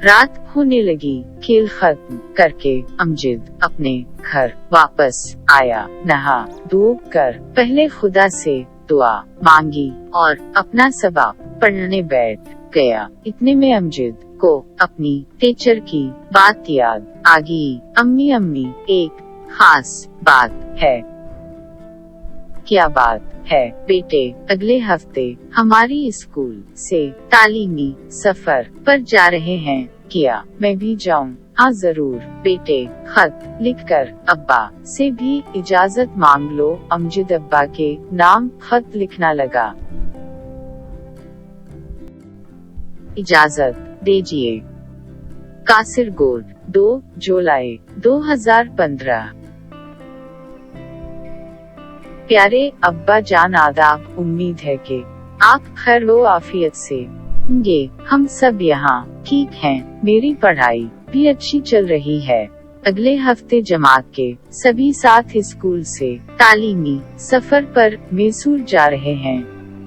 रात होने लगी। खेल खत्म करके अमजद अपने घर वापस आया। नहा धो कर पहले खुदा से दुआ मांगी और अपना सबक पढ़ने बैठ गया। इतने में अमजद को अपनी टीचर की बात याद आ गई। अम्मी अम्मी, एक खास बात है। क्या बात है बेटे? अगले हफ्ते हमारी स्कूल से तालीमी सफर पर जा रहे हैं। क्या मैं भी जाऊं? हाँ जरूर बेटे, खत लिखकर अब्बा से भी इजाजत मांग लो। अमजद अब्बा के नाम खत लिखना लगा। इजाजत दीजिए। कासरगोड, 2 जुलाई 2015। प्यारे अब्बा जान आदाब, उम्मीद है कि आप खैर व आफियत से होंगे। हम सब यहाँ ठीक हैं। मेरी पढ़ाई भी अच्छी चल रही है। अगले हफ्ते जमात के सभी साथ स्कूल से तालीमी सफर पर मैसूर जा रहे हैं।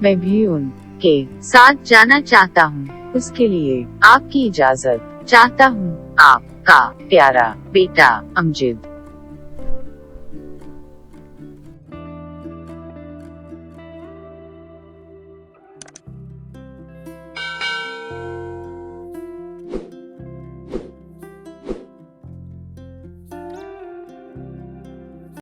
मैं भी उनके साथ जाना चाहता हूँ। उसके लिए आपकी इजाजत चाहता हूँ। आपका प्यारा बेटा अमजद।